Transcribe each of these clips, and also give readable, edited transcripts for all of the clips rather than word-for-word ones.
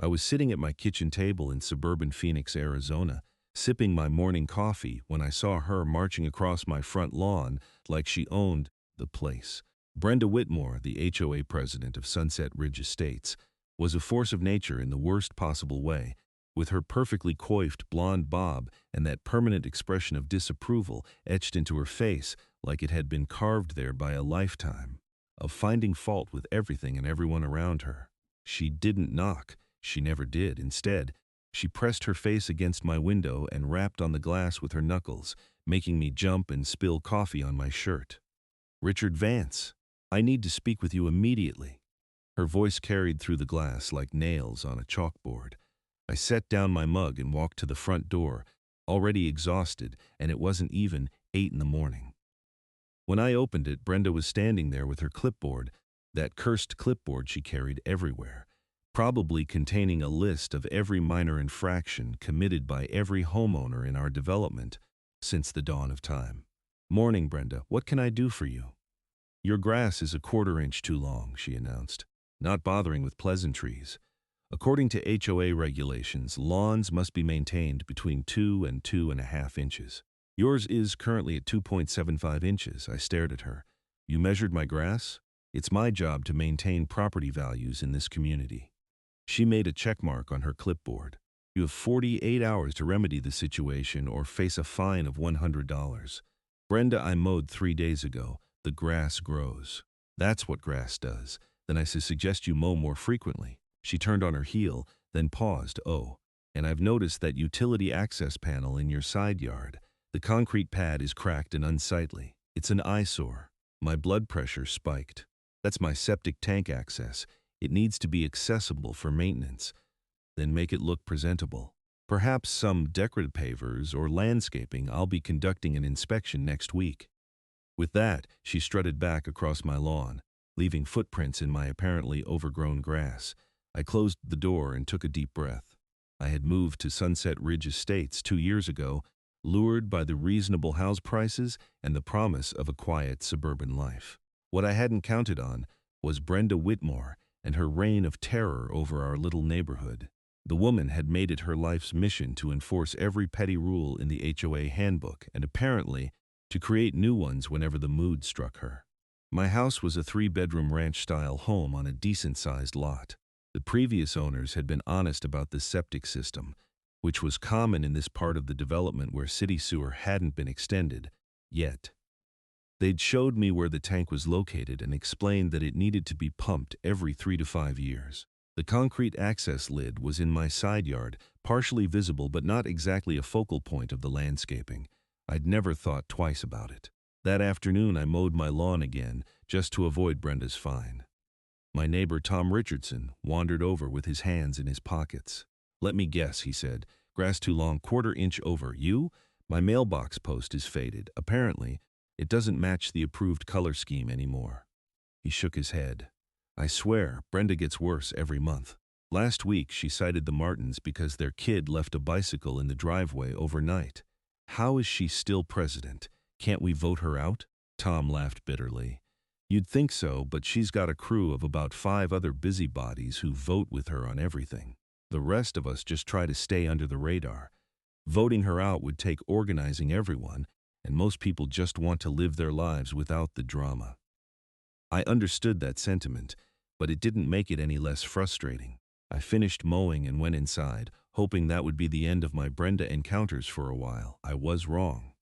I was sitting at my kitchen table in suburban Phoenix, Arizona, sipping my morning coffee when I saw her marching across my front lawn like she owned the place. Brenda Whitmore, the HOA president of Sunset Ridge Estates, was a force of nature in the worst possible way, with her perfectly coiffed blonde bob and that permanent expression of disapproval etched into her face like it had been carved there by a lifetime of finding fault with everything and everyone around her. She didn't knock. She never did. Instead, she pressed her face against my window and rapped on the glass with her knuckles, making me jump and spill coffee on my shirt. "Richard Vance, I need to speak with you immediately." Her voice carried through the glass like nails on a chalkboard. I set down my mug and walked to the front door, already exhausted, and it wasn't even 8 in the morning. When I opened it, Brenda was standing there with her clipboard, that cursed clipboard she carried everywhere, probably containing a list of every minor infraction committed by every homeowner in our development since the dawn of time. "Morning, Brenda. What can I do for you?" "Your grass is a 1/4 inch too long," she announced, not bothering with pleasantries. According to HOA regulations, lawns must be maintained between 2 and 2.5 inches. "Yours is currently at 2.75 inches. I stared at her. "You measured my grass? It's my job to maintain property values in this community." She made a check mark on her clipboard. "You have 48 hours to remedy the situation or face a fine of $100. "Brenda, I mowed 3 days ago. The grass grows." "That's what grass does. Then I suggest you mow more frequently." She turned on her heel, then paused. "Oh, and I've noticed that utility access panel in your side yard. The concrete pad is cracked and unsightly. It's an eyesore." My blood pressure spiked. "That's my septic tank access. It needs to be accessible for maintenance. Then make it look presentable. Perhaps some decorative pavers or landscaping. I'll be conducting an inspection next week." With that, she strutted back across my lawn, leaving footprints in my apparently overgrown grass. I closed the door and took a deep breath. I had moved to Sunset Ridge Estates 2 years ago, lured by the reasonable house prices and the promise of a quiet suburban life. What I hadn't counted on was Brenda Whitmore and her reign of terror over our little neighborhood. The woman had made it her life's mission to enforce every petty rule in the HOA handbook and apparently to create new ones whenever the mood struck her. My house was a 3-bedroom ranch-style home on a decent-sized lot. The previous owners had been honest about the septic system, which was common in this part of the development where city sewer hadn't been extended yet. They'd showed me where the tank was located and explained that it needed to be pumped every 3 to 5 years. The concrete access lid was in my side yard, partially visible but not exactly a focal point of the landscaping. I'd never thought twice about it. That afternoon I mowed my lawn again, just to avoid Brenda's fine. My neighbor Tom Richardson wandered over with his hands in his pockets. "Let me guess," he said. "Grass too long, 1/4 inch over. You? My mailbox post is faded. Apparently, it doesn't match the approved color scheme anymore." He shook his head. "I swear, Brenda gets worse every month. Last week, she cited the Martins because their kid left a bicycle in the driveway overnight. How is she still president? Can't we vote her out?" Tom laughed bitterly. "You'd think so, but she's got a crew of about 5 other busybodies who vote with her on everything. The rest of us just try to stay under the radar. Voting her out would take organizing everyone, and most people just want to live their lives without the drama." I understood that sentiment, but it didn't make it any less frustrating. I finished mowing and went inside, hoping that would be the end of my Brenda encounters for a while. I was wrong.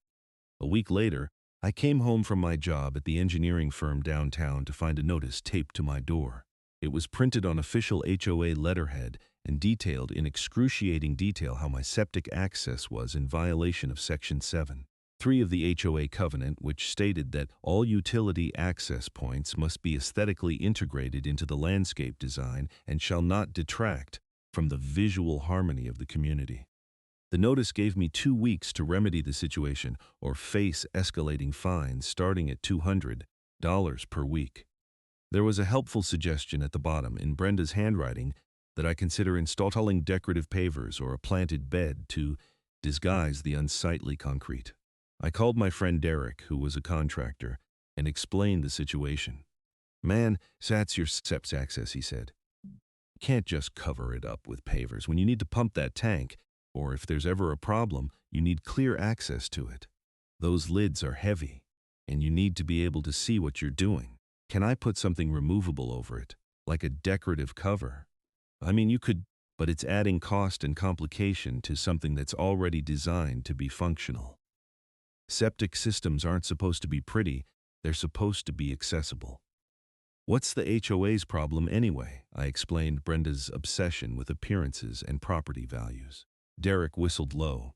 A week later, I came home from my job at the engineering firm downtown to find a notice taped to my door. It was printed on official HOA letterhead and detailed in excruciating detail how my septic access was in violation of Section 7.3 of the HOA covenant, which stated that all utility access points must be aesthetically integrated into the landscape design and shall not detract from the visual harmony of the community. The notice gave me 2 weeks to remedy the situation or face escalating fines starting at $200 per week. There was a helpful suggestion at the bottom in Brenda's handwriting that I consider installing decorative pavers or a planted bed to disguise the unsightly concrete. I called my friend Derek, who was a contractor, and explained the situation. "Man, that's your septic access," he said. You can't just cover it up with pavers. When you need to pump that tank, or if there's ever a problem, you need clear access to it. Those lids are heavy, and you need to be able to see what you're doing. Can I put something removable over it, like a decorative cover? I mean, you could, but it's adding cost and complication to something that's already designed to be functional. Septic systems aren't supposed to be pretty, they're supposed to be accessible. What's the HOA's problem anyway? I explained Brenda's obsession with appearances and property values. Derek whistled low.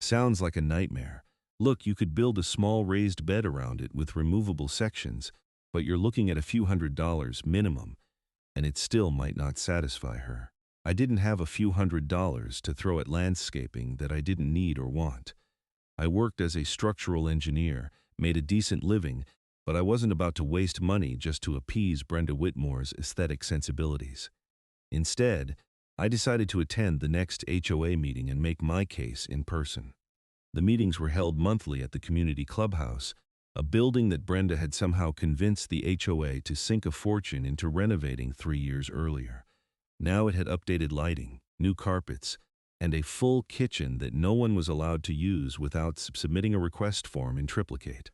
Sounds like a nightmare. Look, you could build a small raised bed around it with removable sections, but you're looking at a few $100s minimum, and it still might not satisfy her. I didn't have a few $100s to throw at landscaping that I didn't need or want. I worked as a structural engineer, made a decent living, but I wasn't about to waste money just to appease Brenda Whitmore's aesthetic sensibilities. Instead, I decided to attend the next HOA meeting and make my case in person. The meetings were held monthly at the community clubhouse, a building that Brenda had somehow convinced the HOA to sink a fortune into renovating 3 years earlier. Now it had updated lighting, new carpets, and a full kitchen that no one was allowed to use without submitting a request form in triplicate.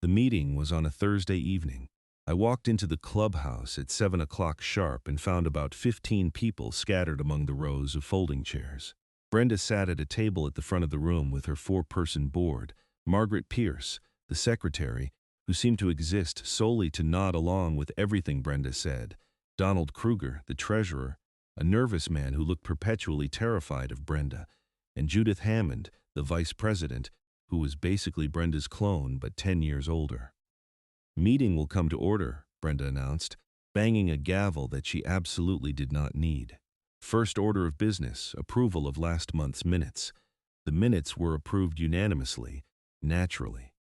The meeting was on a Thursday evening. I walked into the clubhouse at 7 o'clock sharp and found about 15 people scattered among the rows of folding chairs. Brenda sat at a table at the front of the room with her 4-person board, Margaret Pierce, the secretary, who seemed to exist solely to nod along with everything Brenda said, Donald Kruger, the treasurer, a nervous man who looked perpetually terrified of Brenda, and Judith Hammond, the vice president, who was basically Brenda's clone but 10 years older. Meeting will come to order, Brenda announced, banging a gavel that she absolutely did not need. First order of business, approval of last month's minutes. The minutes were approved unanimously, naturally.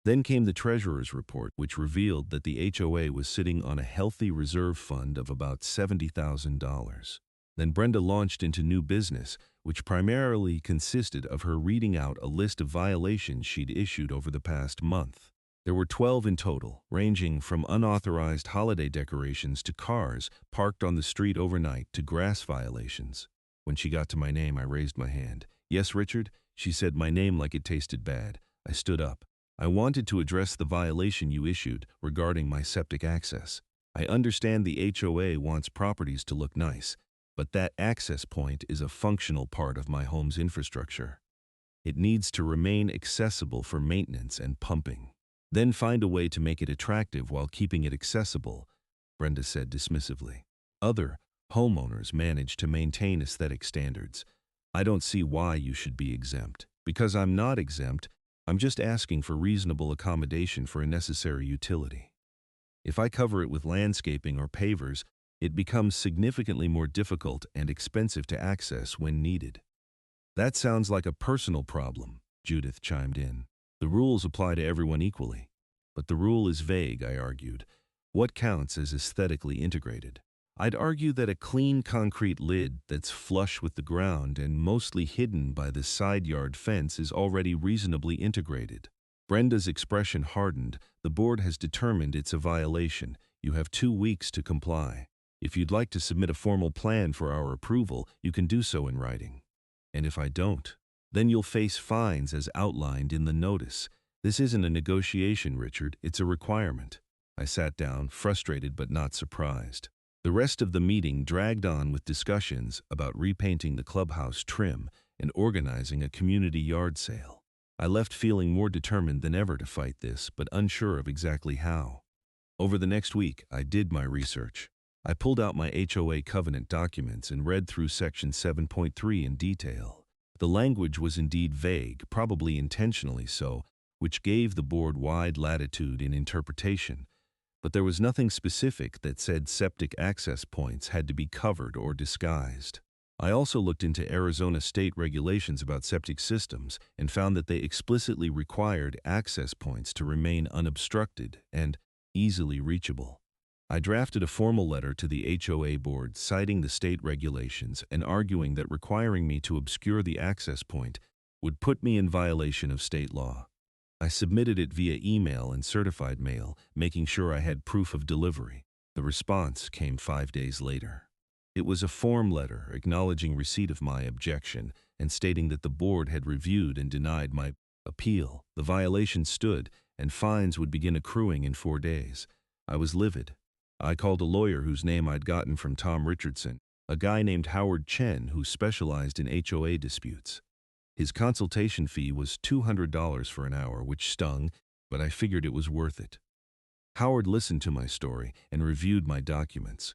Then came the treasurer's report, which revealed that the HOA was sitting on a healthy reserve fund of about $70,000. Then Brenda launched into new business, which primarily consisted of her reading out a list of violations she'd issued over the past month. There were 12 in total, ranging from unauthorized holiday decorations to cars parked on the street overnight to grass violations. When she got to my name, I raised my hand. Yes, Richard, she said my name like it tasted bad. I stood up. I wanted to address the violation you issued regarding my septic access. I understand the HOA wants properties to look nice, but that access point is a functional part of my home's infrastructure. It needs to remain accessible for maintenance and pumping. Then find a way to make it attractive while keeping it accessible, Brenda said dismissively. Other homeowners manage to maintain aesthetic standards. I don't see why you should be exempt. Because I'm not exempt, I'm just asking for reasonable accommodation for a necessary utility. If I cover it with landscaping or pavers, it becomes significantly more difficult and expensive to access when needed. That sounds like a personal problem, Judith chimed in. The rules apply to everyone equally. But the rule is vague, I argued. What counts as aesthetically integrated? I'd argue that a clean concrete lid that's flush with the ground and mostly hidden by the side yard fence is already reasonably integrated. Brenda's expression hardened. The board has determined it's a violation. You have 2 weeks to comply. If you'd like to submit a formal plan for our approval, you can do so in writing. And if I don't, then you'll face fines as outlined in the notice. This isn't a negotiation, Richard. It's a requirement. I sat down, frustrated but not surprised. The rest of the meeting dragged on with discussions about repainting the clubhouse trim and organizing a community yard sale. I left feeling more determined than ever to fight this, but unsure of exactly how. Over the next week, I did my research. I pulled out my HOA covenant documents and read through Section 7.3 in detail. The language was indeed vague, probably intentionally so, which gave the board wide latitude in interpretation. But there was nothing specific that said septic access points had to be covered or disguised. I also looked into Arizona state regulations about septic systems and found that they explicitly required access points to remain unobstructed and easily reachable. I drafted a formal letter to the HOA board citing the state regulations and arguing that requiring me to obscure the access point would put me in violation of state law. I submitted it via email and certified mail, making sure I had proof of delivery. The response came 5 days later. It was a form letter acknowledging receipt of my objection and stating that the board had reviewed and denied my appeal. The violation stood, and fines would begin accruing in 4 days. I was livid. I called a lawyer whose name I'd gotten from Tom Richardson, a guy named Howard Chen who specialized in HOA disputes. His consultation fee was $200 for an hour, which stung, but I figured it was worth it. Howard listened to my story and reviewed my documents.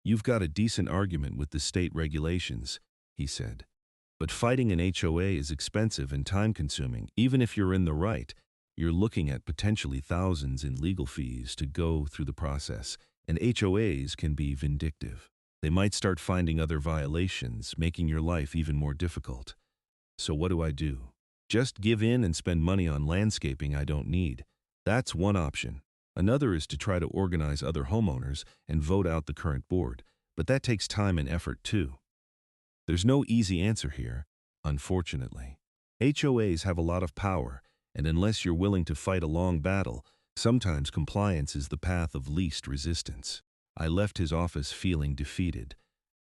"You've got a decent argument with the state regulations," he said. "But fighting an HOA is expensive and time-consuming. Even if you're in the right, you're looking at potentially thousands in legal fees to go through the process, and HOAs can be vindictive. They might start finding other violations, making your life even more difficult. So what do I do? Just give in and spend money on landscaping I don't need? That's one option. Another is to try to organize other homeowners and vote out the current board, but that takes time and effort too. There's no easy answer here, unfortunately. HOAs have a lot of power, and unless you're willing to fight a long battle, sometimes compliance is the path of least resistance." I left his office feeling defeated.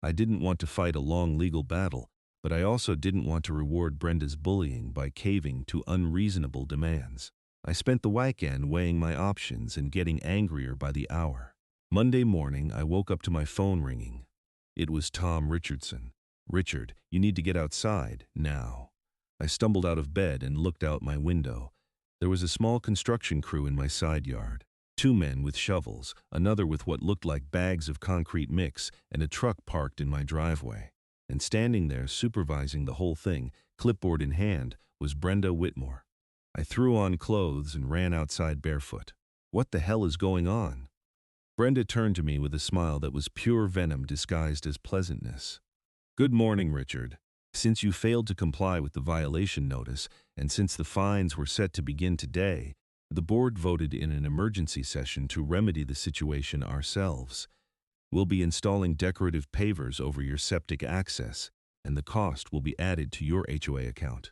I didn't want to fight a long legal battle, but I also didn't want to reward Brenda's bullying by caving to unreasonable demands. I spent the weekend weighing my options and getting angrier by the hour. Monday morning, I woke up to my phone ringing. It was Tom Richardson. "Richard, you need to get outside, now." I stumbled out of bed and looked out my window. There was a small construction crew in my side yard. 2 men with shovels, another with what looked like bags of concrete mix, and a truck parked in my driveway. And standing there supervising the whole thing, clipboard in hand, was Brenda Whitmore. I threw on clothes and ran outside barefoot. "What the hell is going on?" Brenda turned to me with a smile that was pure venom disguised as pleasantness. "Good morning, Richard. Since you failed to comply with the violation notice, and since the fines were set to begin today, the board voted in an emergency session to remedy the situation ourselves. We'll be installing decorative pavers over your septic access, and the cost will be added to your HOA account."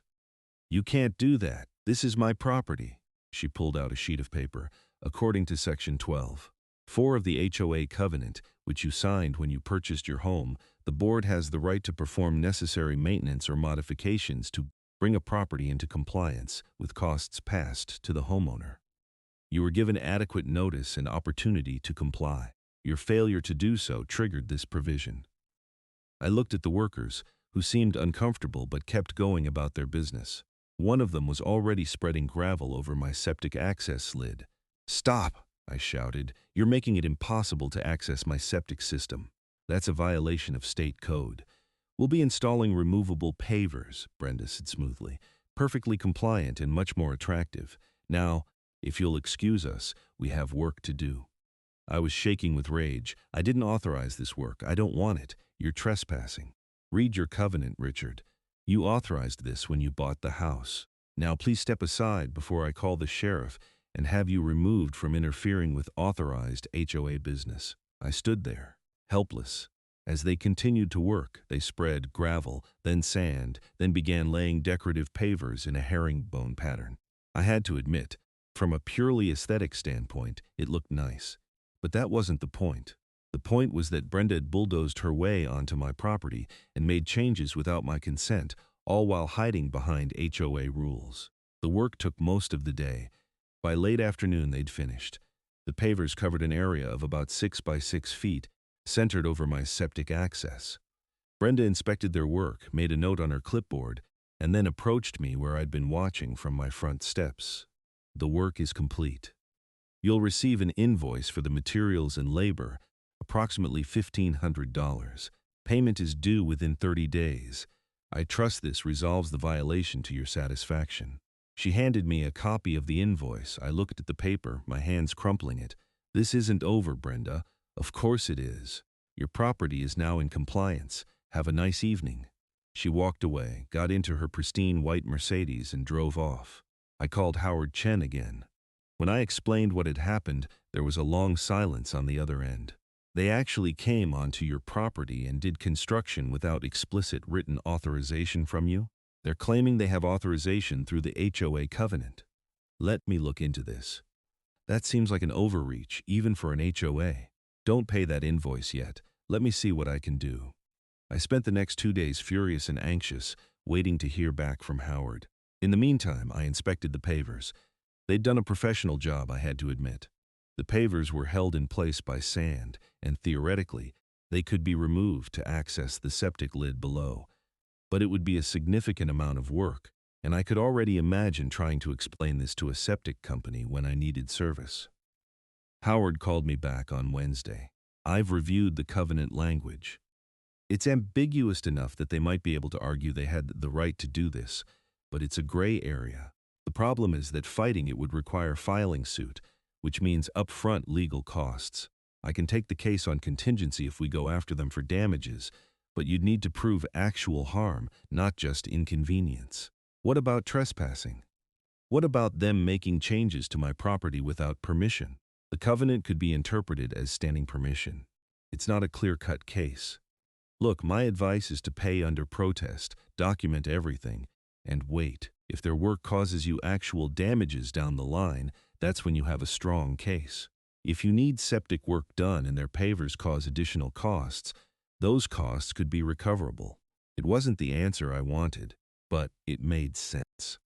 "You can't do that. This is my property." She pulled out a sheet of paper. "According to Section 12.4 of the HOA covenant, which you signed when you purchased your home, the board has the right to perform necessary maintenance or modifications to bring a property into compliance with costs passed to the homeowner. You were given adequate notice and opportunity to comply. Your failure to do so triggered this provision." I looked at the workers, who seemed uncomfortable but kept going about their business. One of them was already spreading gravel over my septic access lid. "Stop!" I shouted. "You're making it impossible to access my septic system. That's a violation of state code." "We'll be installing removable pavers," Brenda said smoothly. "Perfectly compliant and much more attractive. Now, if you'll excuse us, we have work to do." I was shaking with rage. "I didn't authorize this work. I don't want it. You're trespassing. Read your covenant, Richard. You authorized this when you bought the house. Now please step aside before I call the sheriff and have you removed from interfering with authorized HOA business." I stood there, helpless. As they continued to work, they spread gravel, then sand, then began laying decorative pavers in a herringbone pattern. I had to admit, from a purely aesthetic standpoint, it looked nice. But that wasn't the point. The point was that Brenda had bulldozed her way onto my property and made changes without my consent, all while hiding behind HOA rules. The work took most of the day. By late afternoon, they'd finished. The pavers covered an area of about 6 by 6 feet, centered over my septic access. Brenda inspected their work, made a note on her clipboard, and then approached me where I'd been watching from my front steps. "The work is complete. You'll receive an invoice for the materials and labor, approximately $1,500. Payment is due within 30 days. I trust this resolves the violation to your satisfaction." She handed me a copy of the invoice. I looked at the paper, my hands crumpling it. "This isn't over, Brenda." "Of course it is. Your property is now in compliance. Have a nice evening." She walked away, got into her pristine white Mercedes, and drove off. I called Howard Chen again. When I explained what had happened, there was a long silence on the other end. "They actually came onto your property and did construction without explicit written authorization from you? They're claiming they have authorization through the HOA covenant. Let me look into this. That seems like an overreach, even for an HOA. Don't pay that invoice yet. Let me see what I can do. I spent the next 2 days furious and anxious, waiting to hear back from Howard. In the meantime, I inspected the pavers. They'd done a professional job, I had to admit. The pavers were held in place by sand, and theoretically, they could be removed to access the septic lid below. But it would be a significant amount of work, and I could already imagine trying to explain this to a septic company when I needed service. Howard called me back on Wednesday. I've reviewed the covenant language. It's ambiguous enough that they might be able to argue they had the right to do this, but it's a gray area. The problem is that fighting it would require filing suit, which means upfront legal costs. I can take the case on contingency if we go after them for damages, but you'd need to prove actual harm, not just inconvenience. What about trespassing? What about them making changes to my property without permission? The covenant could be interpreted as standing permission. It's not a clear-cut case. Look, my advice is to pay under protest, document everything, and wait. If their work causes you actual damages down the line, that's when you have a strong case. If you need septic work done and their pavers cause additional costs, those costs could be recoverable. It wasn't the answer I wanted, but it made sense.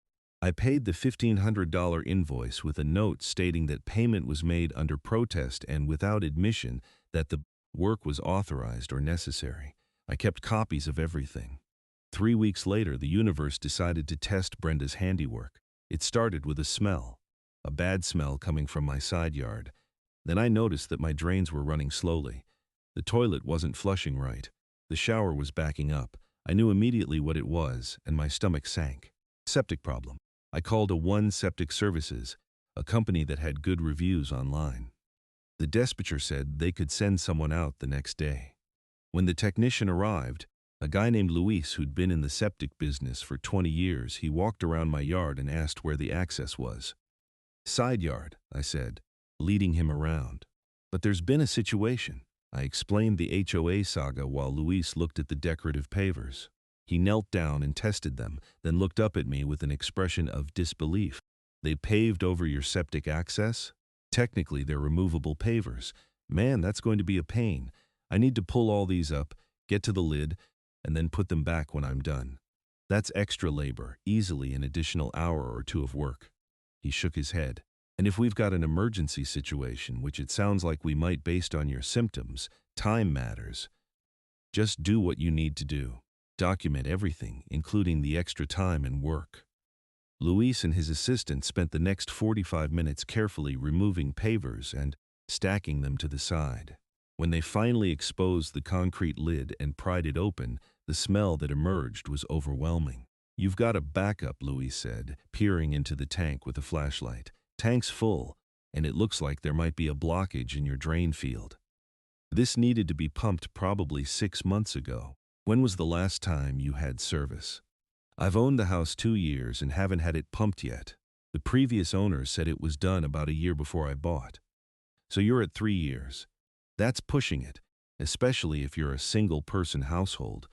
I paid the $1,500 invoice with a note stating that payment was made under protest and without admission that the work was authorized or necessary. I kept copies of everything. 3 weeks later, the universe decided to test Brenda's handiwork. It started with a smell, a bad smell coming from my side yard. Then I noticed that my drains were running slowly. The toilet wasn't flushing right. The shower was backing up. I knew immediately what it was, and my stomach sank. Septic problem. I called One Septic Services, a company that had good reviews online. The dispatcher said they could send someone out the next day. When the technician arrived, a guy named Luis who'd been in the septic business for 20 years, he walked around my yard and asked where the access was. Side yard, I said, leading him around. But there's been a situation. I explained the HOA saga while Luis looked at the decorative pavers. He knelt down and tested them, then looked up at me with an expression of disbelief. They paved over your septic access? Technically, they're removable pavers. Man, that's going to be a pain. I need to pull all these up, get to the lid, and then put them back when I'm done. That's extra labor, easily an additional hour or two of work. He shook his head. And if we've got an emergency situation, which it sounds like we might based on your symptoms, time matters. Just do what you need to do. Document everything, including the extra time and work. Luis and his assistant spent the next 45 minutes carefully removing pavers and stacking them to the side. When they finally exposed the concrete lid and pried it open, the smell that emerged was overwhelming. You've got a backup, Luis said, peering into the tank with a flashlight. Tank's full, and it looks like there might be a blockage in your drain field. This needed to be pumped probably 6 months ago. When was the last time you had service? I've owned the house 2 years and haven't had it pumped yet. The previous owner said it was done about a year before I bought. So you're at 3 years. That's pushing it, especially if you're a single-person household.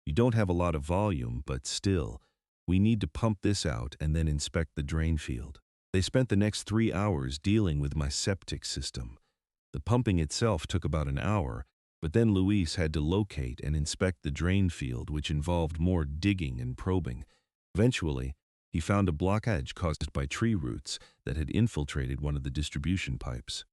You don't have a lot of volume, but still, we need to pump this out and then inspect the drain field. They spent the next 3 hours dealing with my septic system. The pumping itself took about an hour, but then Luis had to locate and inspect the drain field, which involved more digging and probing. Eventually, he found a blockage caused by tree roots that had infiltrated one of the distribution pipes.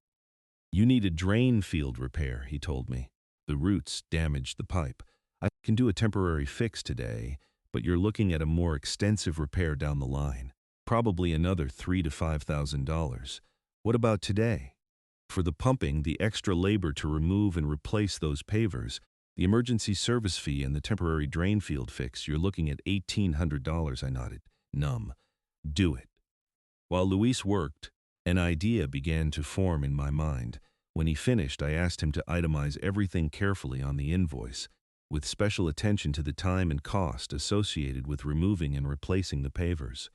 You need a drain field repair, he told me. The roots damaged the pipe. I can do a temporary fix today, but you're looking at a more extensive repair down the line. Probably another $3,000 to $5,000. What about today? For the pumping, the extra labor to remove and replace those pavers, the emergency service fee and the temporary drain field fix, you're looking at $1,800, I nodded. Numb. Do it. While Luis worked, an idea began to form in my mind. When he finished, I asked him to itemize everything carefully on the invoice, with special attention to the time and cost associated with removing and replacing the pavers.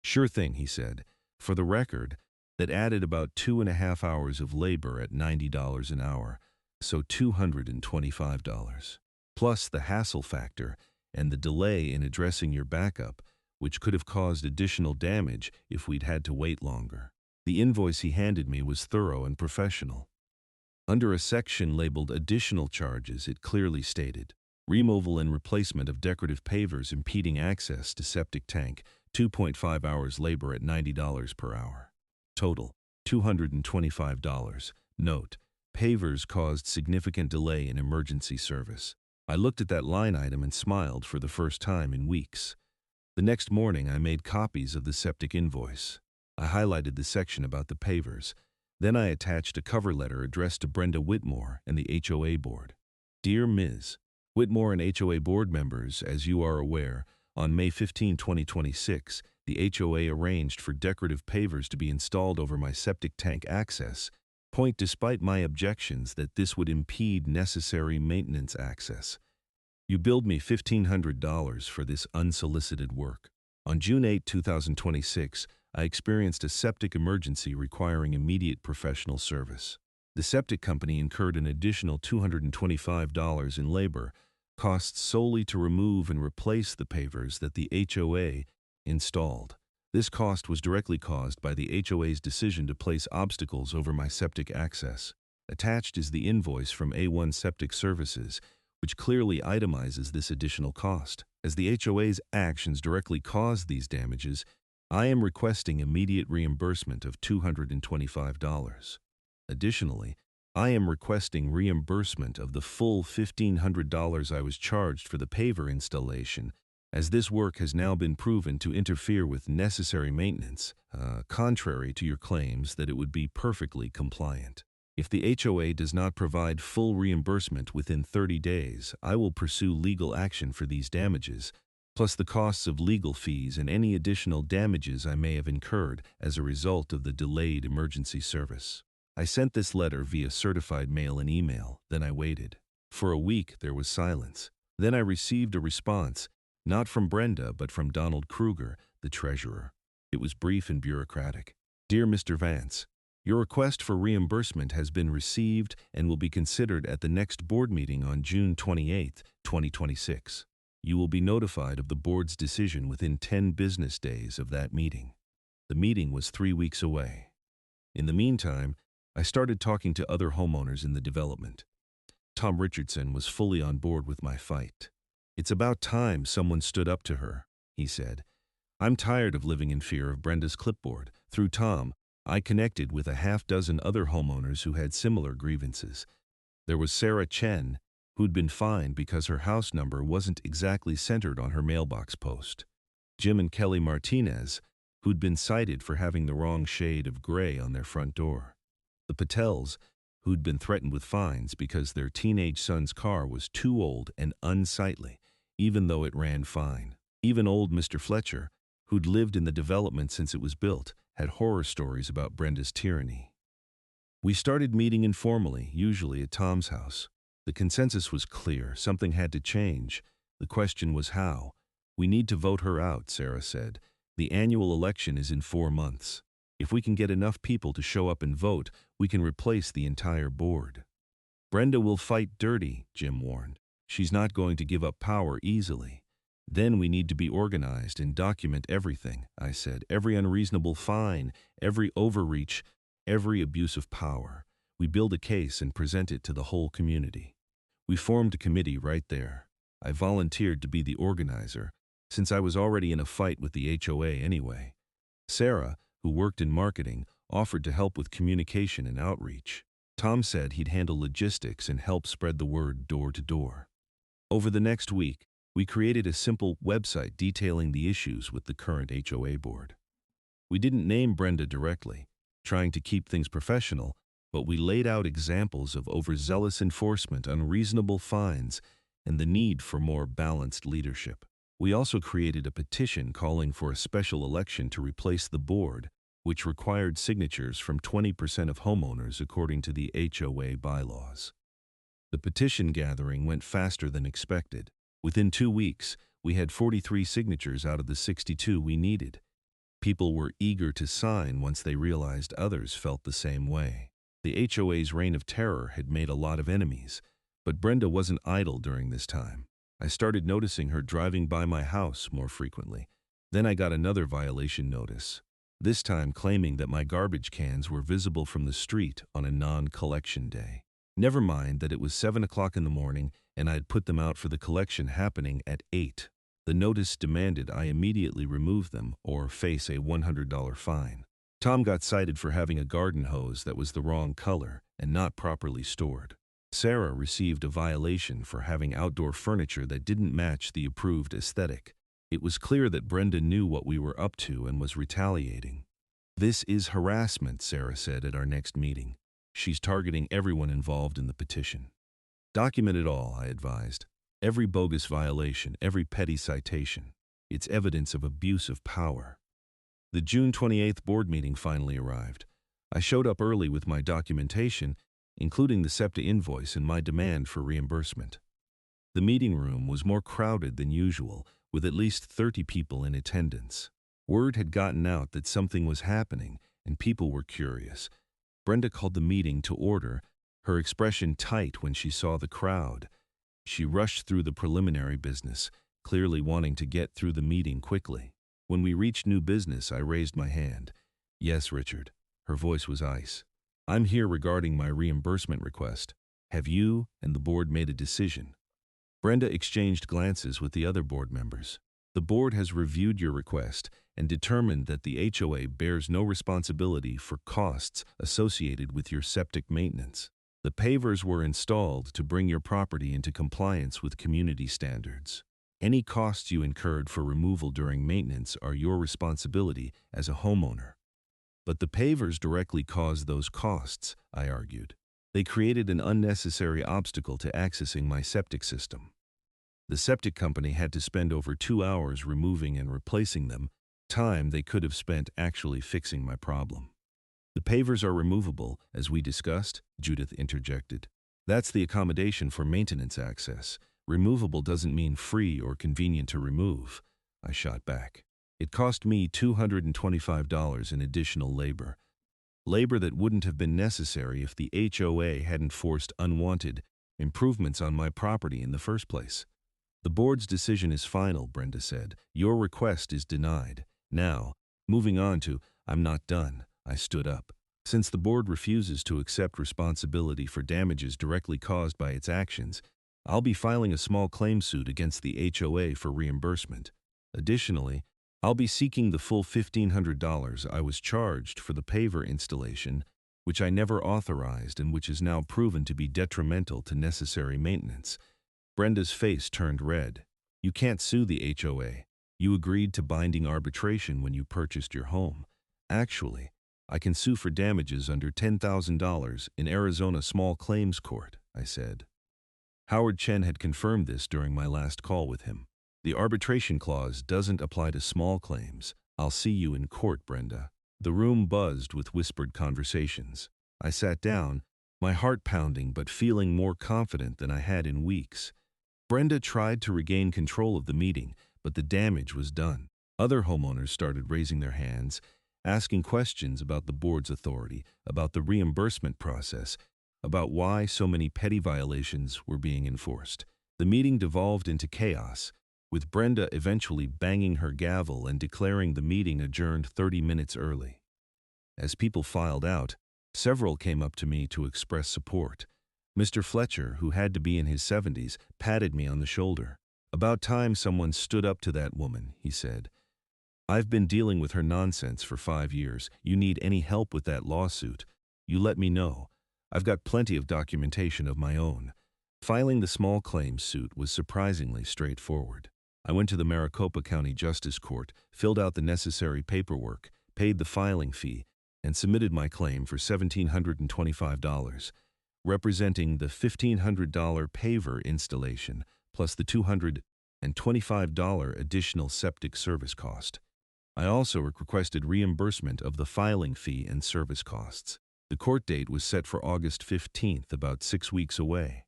Sure thing, he said. For the record, that added about 2.5 hours of labor at $90 an hour, so $225. Plus the hassle factor and the delay in addressing your backup, which could have caused additional damage if we'd had to wait longer. The invoice he handed me was thorough and professional. Under a section labeled Additional Charges, it clearly stated, removal and replacement of decorative pavers impeding access to septic tank, 2.5 hours labor at $90 per hour. Total, $225. Note, pavers caused significant delay in emergency service. I looked at that line item and smiled for the first time in weeks. The next morning, I made copies of the septic invoice. I highlighted the section about the pavers. Then I attached a cover letter addressed to Brenda Whitmore and the HOA board. Dear Ms. Whitmore and HOA board members, as you are aware, on May 15, 2026, the HOA arranged for decorative pavers to be installed over my septic tank access point despite my objections that this would impede necessary maintenance access. You billed me $1,500 for this unsolicited work. On June 8, 2026, I experienced a septic emergency requiring immediate professional service. The septic company incurred an additional $225 in labor, costs solely to remove and replace the pavers that the HOA installed. This cost was directly caused by the HOA's decision to place obstacles over my septic access. Attached is the invoice from A1 Septic Services, which clearly itemizes this additional cost. As the HOA's actions directly caused these damages, I am requesting immediate reimbursement of $225. Additionally, I am requesting reimbursement of the full $1,500 I was charged for the paver installation, as this work has now been proven to interfere with necessary maintenance, contrary to your claims that it would be perfectly compliant. If the HOA does not provide full reimbursement within 30 days, I will pursue legal action for these damages, plus the costs of legal fees and any additional damages I may have incurred as a result of the delayed emergency service. I sent this letter via certified mail and email, then I waited. For a week, there was silence. Then I received a response, not from Brenda, but from Donald Kruger, the treasurer. It was brief and bureaucratic. Dear Mr. Vance, your request for reimbursement has been received and will be considered at the next board meeting on June 28, 2026. You will be notified of the board's decision within 10 business days of that meeting. The meeting was 3 weeks away. In the meantime, I started talking to other homeowners in the development. Tom Richardson was fully on board with my fight. It's about time someone stood up to her, he said. I'm tired of living in fear of Brenda's clipboard. Through Tom, I connected with a half-dozen other homeowners who had similar grievances. There was Sarah Chen, who'd been fined because her house number wasn't exactly centered on her mailbox post. Jim and Kelly Martinez, who'd been cited for having the wrong shade of gray on their front door. The Patels, who'd been threatened with fines because their teenage son's car was too old and unsightly, even though it ran fine. Even old Mr. Fletcher, who'd lived in the development since it was built, had horror stories about Brenda's tyranny. We started meeting informally, usually at Tom's house. The consensus was clear. Something had to change. The question was how. We need to vote her out, Sarah said. The annual election is in 4 months. If we can get enough people to show up and vote, we can replace the entire board. Brenda will fight dirty, Jim warned. She's not going to give up power easily. Then we need to be organized and document everything, I said. Every unreasonable fine, every overreach, every abuse of power. We build a case and present it to the whole community. We formed a committee right there. I volunteered to be the organizer, since I was already in a fight with the HOA anyway. Sarah, who worked in marketing, offered to help with communication and outreach. Tom said he'd handle logistics and help spread the word door to door. Over the next week, we created a simple website detailing the issues with the current HOA board. We didn't name Brenda directly, trying to keep things professional, but we laid out examples of overzealous enforcement, unreasonable fines, and the need for more balanced leadership. We also created a petition calling for a special election to replace the board, which required signatures from 20% of homeowners according to the HOA bylaws. The petition gathering went faster than expected. Within 2 weeks, we had 43 signatures out of the 62 we needed. People were eager to sign once they realized others felt the same way. The HOA's reign of terror had made a lot of enemies, but Brenda wasn't idle during this time. I started noticing her driving by my house more frequently. Then I got another violation notice, this time claiming that my garbage cans were visible from the street on a non-collection day. Never mind that it was 7 o'clock in the morning and I had put them out for the collection happening at 8. The notice demanded I immediately remove them or face a $100 fine. Tom got cited for having a garden hose that was the wrong color and not properly stored. Sarah received a violation for having outdoor furniture that didn't match the approved aesthetic. It was clear that Brenda knew what we were up to and was retaliating. "This is harassment," Sarah said at our next meeting. "She's targeting everyone involved in the petition." "Document it all," I advised. "Every bogus violation, every petty citation. It's evidence of abuse of power." The June 28th board meeting finally arrived. I showed up early with my documentation, including the Septic invoice and my demand for reimbursement. The meeting room was more crowded than usual, with at least 30 people in attendance. Word had gotten out that something was happening, and people were curious. Brenda called the meeting to order, her expression tight when she saw the crowd. She rushed through the preliminary business, clearly wanting to get through the meeting quickly. When we reached new business, I raised my hand. "Yes, Richard." Her voice was ice. "I'm here regarding my reimbursement request. Have you and the board made a decision?" Brenda exchanged glances with the other board members. "The board has reviewed your request and determined that the HOA bears no responsibility for costs associated with your septic maintenance. The pavers were installed to bring your property into compliance with community standards. Any costs you incurred for removal during maintenance are your responsibility as a homeowner." "But the pavers directly caused those costs," I argued. "They created an unnecessary obstacle to accessing my septic system. The septic company had to spend over 2 hours removing and replacing them, time they could have spent actually fixing my problem." "The pavers are removable, as we discussed," Judith interjected. "That's the accommodation for maintenance access. Removable doesn't mean free or convenient to remove," I shot back. "It cost me $225 in additional labor. Labor that wouldn't have been necessary if the HOA hadn't forced unwanted improvements on my property in the first place." "The board's decision is final," Brenda said. "Your request is denied. Now, moving on to—" "I'm not done." I stood up. "Since the board refuses to accept responsibility for damages directly caused by its actions, I'll be filing a small claim suit against the HOA for reimbursement. Additionally, I'll be seeking the full $1,500 I was charged for the paver installation, which I never authorized and which is now proven to be detrimental to necessary maintenance." Brenda's face turned red. "You can't sue the HOA. You agreed to binding arbitration when you purchased your home. Actually, I can sue for damages under $10,000 in Arizona Small Claims Court," I said. Howard Chen had confirmed this during my last call with him. "The arbitration clause doesn't apply to small claims. I'll see you in court, Brenda." The room buzzed with whispered conversations. I sat down, my heart pounding but feeling more confident than I had in weeks. Brenda tried to regain control of the meeting, but the damage was done. Other homeowners started raising their hands, asking questions about the board's authority, about the reimbursement process, about why so many petty violations were being enforced. The meeting devolved into chaos, with Brenda eventually banging her gavel and declaring the meeting adjourned 30 minutes early. As people filed out, several came up to me to express support. Mr. Fletcher, who had to be in his 70s, patted me on the shoulder. "About time someone stood up to that woman," he said. "I've been dealing with her nonsense for 5 years. You need any help with that lawsuit, you let me know. I've got plenty of documentation of my own." Filing the small claims suit was surprisingly straightforward. I went to the Maricopa County Justice Court, filled out the necessary paperwork, paid the filing fee, and submitted my claim for $1,725, representing the $1,500 paver installation plus the $225 additional septic service cost. I also requested reimbursement of the filing fee and service costs. The court date was set for August 15th, about 6 weeks away.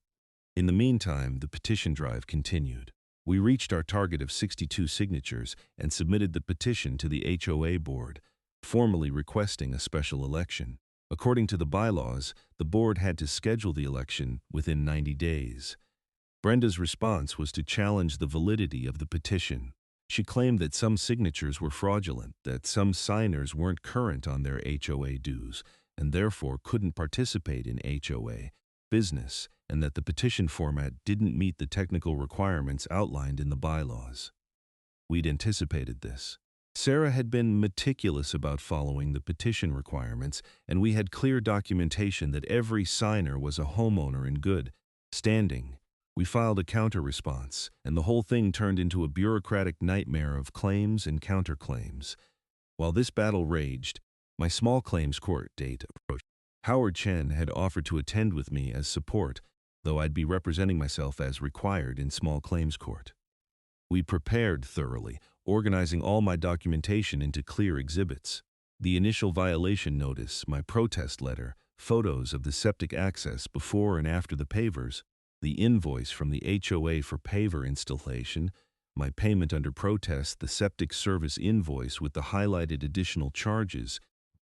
In the meantime, the petition drive continued. We reached our target of 62 signatures and submitted the petition to the HOA board, formally requesting a special election. According to the bylaws, the board had to schedule the election within 90 days. Brenda's response was to challenge the validity of the petition. She claimed that some signatures were fraudulent, that some signers weren't current on their HOA dues, and therefore couldn't participate in HOA, business, and that the petition format didn't meet the technical requirements outlined in the bylaws. We'd anticipated this. Sarah had been meticulous about following the petition requirements, and we had clear documentation that every signer was a homeowner in good standing. We filed a counter-response, and the whole thing turned into a bureaucratic nightmare of claims and counterclaims. While this battle raged, my small claims court date approached. Howard Chen had offered to attend with me as support, though I'd be representing myself as required in small claims court. We prepared thoroughly, organizing all my documentation into clear exhibits. The initial violation notice, my protest letter, photos of the septic access before and after the pavers, the invoice from the HOA for paver installation, my payment under protest, the septic service invoice with the highlighted additional charges,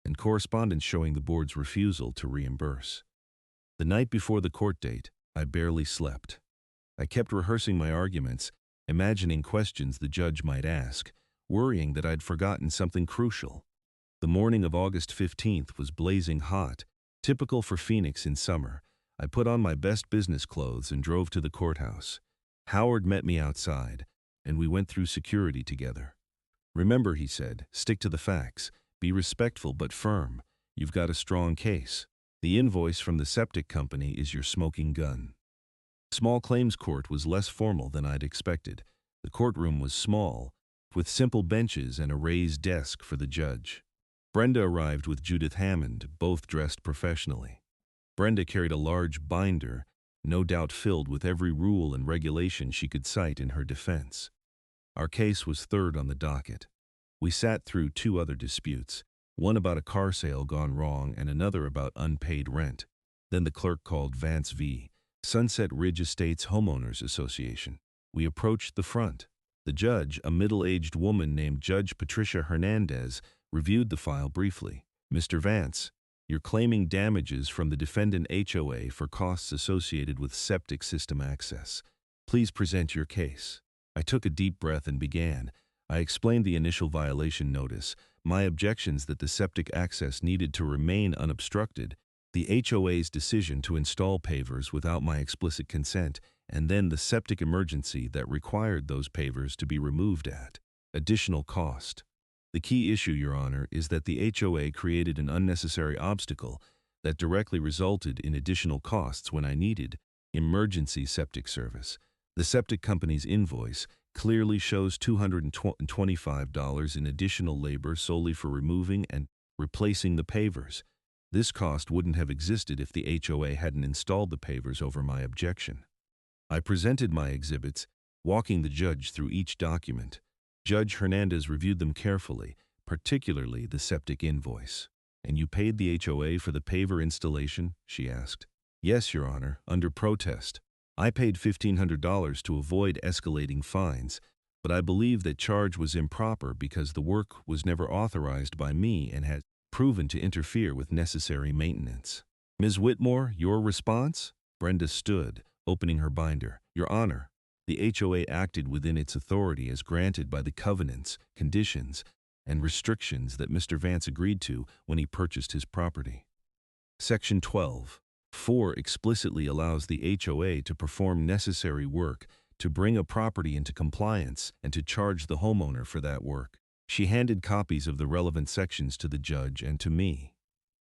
and correspondence showing the board's refusal to reimburse. The night before the court date, I barely slept. I kept rehearsing my arguments, imagining questions the judge might ask, worrying that I'd forgotten something crucial. The morning of August 15th was blazing hot, typical for Phoenix in summer. I put on my best business clothes and drove to the courthouse. Howard met me outside, and we went through security together. "Remember," he said, "stick to the facts. Be respectful but firm. You've got a strong case. The invoice from the septic company is your smoking gun." Small claims court was less formal than I'd expected. The courtroom was small, with simple benches and a raised desk for the judge. Brenda arrived with Judith Hammond, both dressed professionally. Brenda carried a large binder, no doubt filled with every rule and regulation she could cite in her defense. Our case was third on the docket. We sat through two other disputes, one about a car sale gone wrong and another about unpaid rent. Then the clerk called Vance v. Sunset Ridge Estates Homeowners Association. We approached the front. The judge, a middle-aged woman named Judge Patricia Hernandez, reviewed the file briefly. "Mr. Vance, you're claiming damages from the defendant HOA for costs associated with septic system access. Please present your case." I took a deep breath and began. I explained the initial violation notice, my objections that the septic access needed to remain unobstructed, the HOA's decision to install pavers without my explicit consent, and then the septic emergency that required those pavers to be removed at additional cost. The key issue, Your Honor, is that the HOA created an unnecessary obstacle that directly resulted in additional costs when I needed emergency septic service. The septic company's invoice clearly shows $225 in additional labor solely for removing and replacing the pavers. This cost wouldn't have existed if the HOA hadn't installed the pavers over my objection. I presented my exhibits, walking the judge through each document. Judge Hernandez reviewed them carefully, particularly the septic invoice. "And you paid the HOA for the paver installation?" she asked. "Yes, Your Honor, under protest. I paid $1,500 to avoid escalating fines, but I believe that charge was improper because the work was never authorized by me and had proven to interfere with necessary maintenance." "Ms. Whitmore, your response?" Brenda stood, opening her binder. "Your Honor, the HOA acted within its authority as granted by the covenants, conditions, and restrictions that Mr. Vance agreed to when he purchased his property. Section 12(4) explicitly allows the HOA to perform necessary work to bring a property into compliance and to charge the homeowner for that work." She handed copies of the relevant sections to the judge and to me.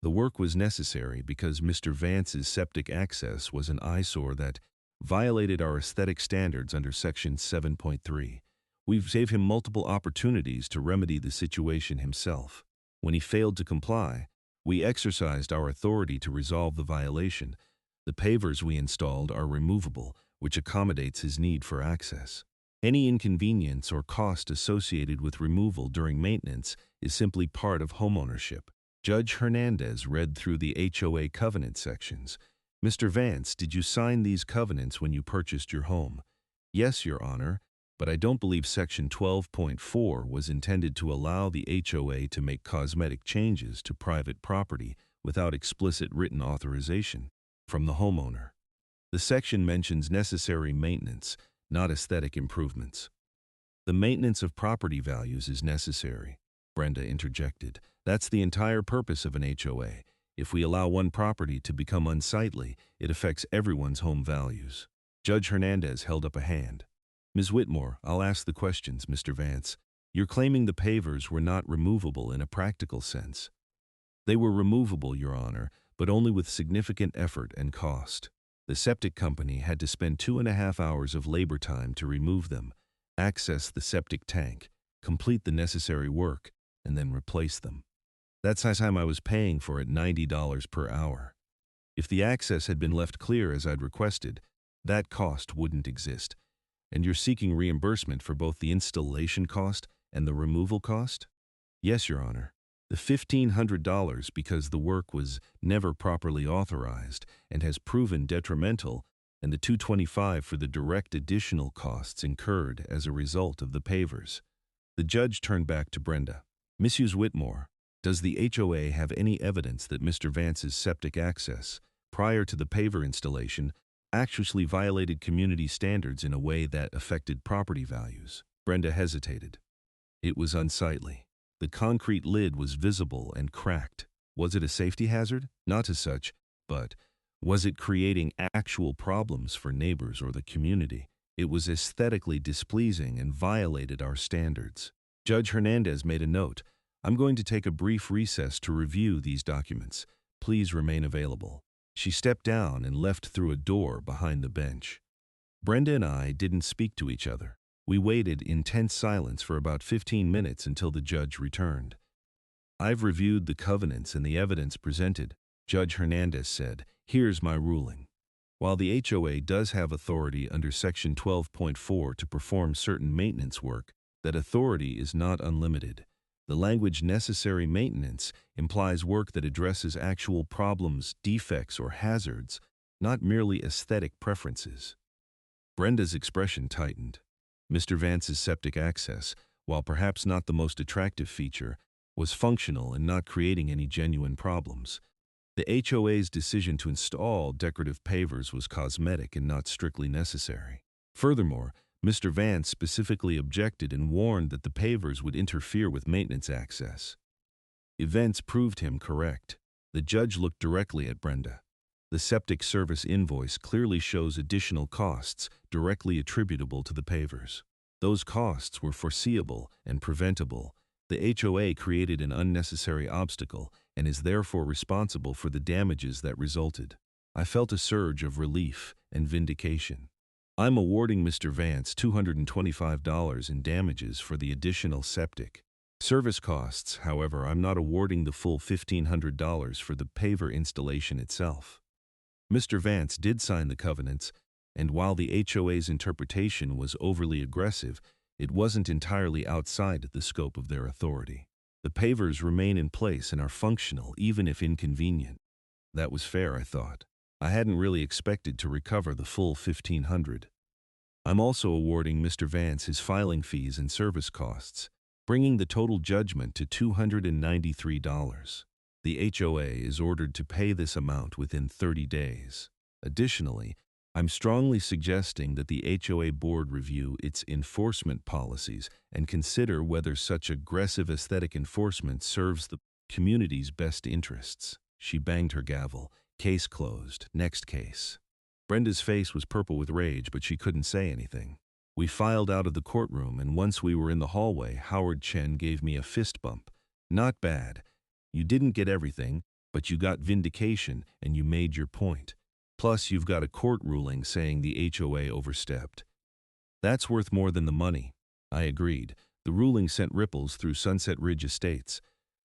The work was necessary because Mr. Vance's septic access was an eyesore that violated our aesthetic standards under Section 7.3. We've saved him multiple opportunities to remedy the situation himself. When he failed to comply, we exercised our authority to resolve the violation. The pavers we installed are removable, which accommodates his need for access. Any inconvenience or cost associated with removal during maintenance is simply part of homeownership. Judge Hernandez read through the HOA covenant sections. "Mr. Vance, did you sign these covenants when you purchased your home?" "Yes, Your Honor, but I don't believe Section 12.4 was intended to allow the HOA to make cosmetic changes to private property without explicit written authorization from the homeowner. The section mentions necessary maintenance, not aesthetic improvements." "The maintenance of property values is necessary," Brenda interjected. "That's the entire purpose of an HOA. If we allow one property to become unsightly, it affects everyone's home values. Judge Hernandez held up a hand. Ms. Whitmore, I'll ask the questions, Mr. Vance. You're claiming the pavers were not removable in a practical sense. They were removable, Your Honor, but only with significant effort and cost. The septic company had to spend 2.5 hours of labor time to remove them, access the septic tank, complete the necessary work, and then replace them. That's the time I was paying for it, $90 per hour. If the access had been left clear as I'd requested, that cost wouldn't exist. And you're seeking reimbursement for both the installation cost and the removal cost? Yes, Your Honor. The $1,500 because the work was never properly authorized and has proven detrimental, and the $225 for the direct additional costs incurred as a result of the pavers. The judge turned back to Brenda. Mrs. Whitmore, does the HOA have any evidence that Mr. Vance's septic access, prior to the paver installation, actually violated community standards in a way that affected property values? Brenda hesitated. It was unsightly. The concrete lid was visible and cracked. Was it a safety hazard? Not as such, but was it creating actual problems for neighbors or the community? It was aesthetically displeasing and violated our standards. Judge Hernandez made a note. I'm going to take a brief recess to review these documents. Please remain available. She stepped down and left through a door behind the bench. Brenda and I didn't speak to each other. We waited in tense silence for about 15 minutes until the judge returned. I've reviewed the covenants and the evidence presented, Judge Hernandez said. Here's my ruling. While the HOA does have authority under Section 12.4 to perform certain maintenance work, that authority is not unlimited. The language necessary maintenance implies work that addresses actual problems, defects, or hazards, not merely aesthetic preferences. Brenda's expression tightened. Mr. Vance's septic access, while perhaps not the most attractive feature, was functional and not creating any genuine problems. The HOA's decision to install decorative pavers was cosmetic and not strictly necessary. Furthermore, Mr. Vance specifically objected and warned that the pavers would interfere with maintenance access. Events proved him correct. The judge looked directly at Brenda. The septic service invoice clearly shows additional costs directly attributable to the pavers. Those costs were foreseeable and preventable. The HOA created an unnecessary obstacle and is therefore responsible for the damages that resulted. I felt a surge of relief and vindication. I'm awarding Mr. Vance $225 in damages for the additional septic service costs. However, I'm not awarding the full $1,500 for the paver installation itself. Mr. Vance did sign the covenants, and while the HOA's interpretation was overly aggressive, it wasn't entirely outside the scope of their authority. The pavers remain in place and are functional, even if inconvenient. That was fair, I thought. I hadn't really expected to recover the full $1,500. I'm also awarding Mr. Vance his filing fees and service costs, bringing the total judgment to $293. The HOA is ordered to pay this amount within 30 days. Additionally, I'm strongly suggesting that the HOA board review its enforcement policies and consider whether such aggressive aesthetic enforcement serves the community's best interests. She banged her gavel. Case closed. Next case. Brenda's face was purple with rage, but she couldn't say anything. We filed out of the courtroom, and once we were in the hallway, Howard Chen gave me a fist bump. Not bad. You didn't get everything, but you got vindication and you made your point. Plus, you've got a court ruling saying the HOA overstepped. That's worth more than the money. I agreed. The ruling sent ripples through Sunset Ridge Estates.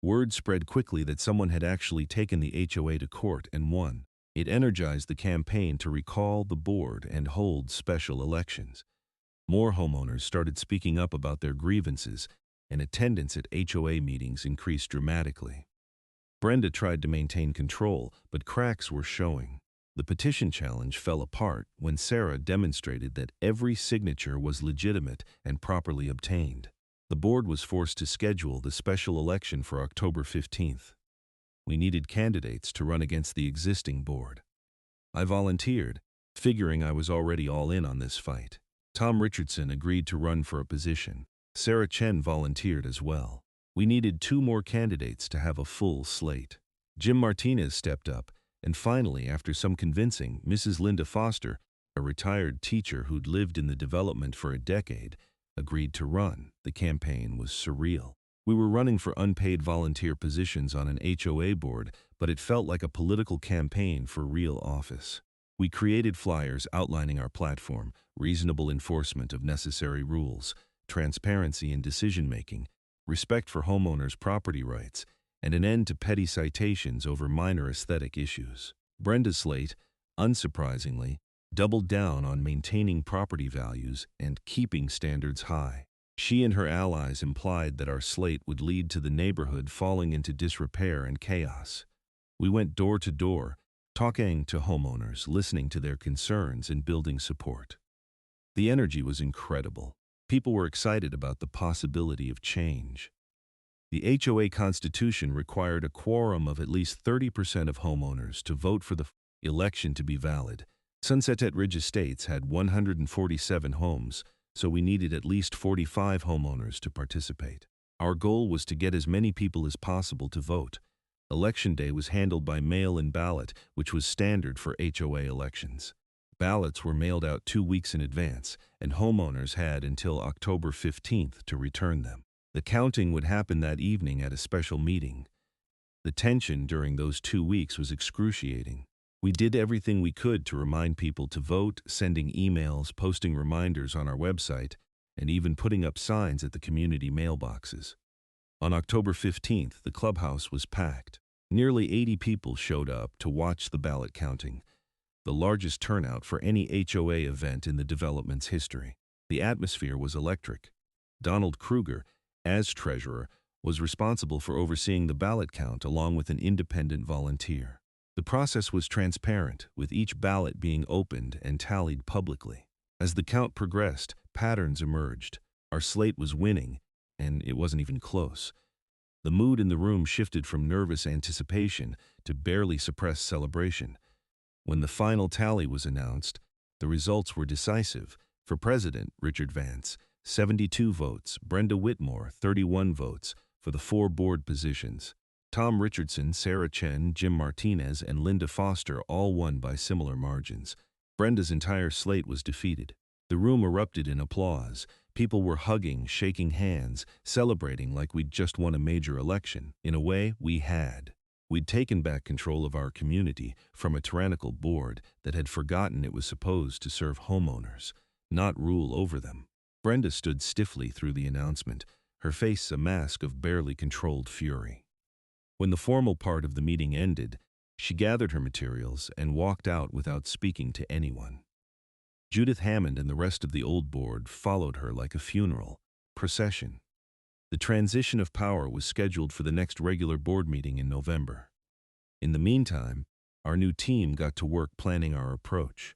Word spread quickly that someone had actually taken the HOA to court and won. It energized the campaign to recall the board and hold special elections. More homeowners started speaking up about their grievances, and attendance at HOA meetings increased dramatically. Brenda tried to maintain control, but cracks were showing. The petition challenge fell apart when Sarah demonstrated that every signature was legitimate and properly obtained. The board was forced to schedule the special election for October 15th. We needed candidates to run against the existing board. I volunteered, figuring I was already all in on this fight. Tom Richardson agreed to run for a position. Sarah Chen volunteered as well. We needed 2 more candidates to have a full slate. Jim Martinez stepped up, and finally, after some convincing, Mrs. Linda Foster, a retired teacher who'd lived in the development for a decade, agreed to run. The campaign was surreal. We were running for unpaid volunteer positions on an HOA board, but it felt like a political campaign for real office. We created flyers outlining our platform, reasonable enforcement of necessary rules, transparency in decision-making, respect for homeowners' property rights, and an end to petty citations over minor aesthetic issues. Brenda's slate, unsurprisingly, doubled down on maintaining property values and keeping standards high. She and her allies implied that our slate would lead to the neighborhood falling into disrepair and chaos. We went door to door, talking to homeowners, listening to their concerns, and building support. The energy was incredible. People were excited about the possibility of change. The HOA Constitution required a quorum of at least 30% of homeowners to vote for the election to be valid. Sunset Ridge Estates had 147 homes, so we needed at least 45 homeowners to participate. Our goal was to get as many people as possible to vote. Election day was handled by mail-in ballot, which was standard for HOA elections. Ballots were mailed out 2 weeks in advance, and homeowners had until October 15th to return them. The counting would happen that evening at a special meeting. The tension during those 2 weeks was excruciating. We did everything we could to remind people to vote, sending emails, posting reminders on our website, and even putting up signs at the community mailboxes. On October 15th, the clubhouse was packed. Nearly 80 people showed up to watch the ballot counting, the largest turnout for any HOA event in the development's history. The atmosphere was electric. Donald Kruger, as treasurer, was responsible for overseeing the ballot count along with an independent volunteer. The process was transparent, with each ballot being opened and tallied publicly. As the count progressed, patterns emerged. Our slate was winning, and it wasn't even close. The mood in the room shifted from nervous anticipation to barely suppressed celebration. When the final tally was announced, the results were decisive. For President, Richard Vance, 72 votes, Brenda Whitmore, 31 votes, for the 4 board positions. Tom Richardson, Sarah Chen, Jim Martinez, and Linda Foster all won by similar margins. Brenda's entire slate was defeated. The room erupted in applause. People were hugging, shaking hands, celebrating like we'd just won a major election. In a way, we had. We'd taken back control of our community from a tyrannical board that had forgotten it was supposed to serve homeowners, not rule over them. Brenda stood stiffly through the announcement, her face a mask of barely controlled fury. When the formal part of the meeting ended, she gathered her materials and walked out without speaking to anyone. Judith Hammond and the rest of the old board followed her like a funeral procession. The transition of power was scheduled for the next regular board meeting in November. In the meantime, our new team got to work planning our approach.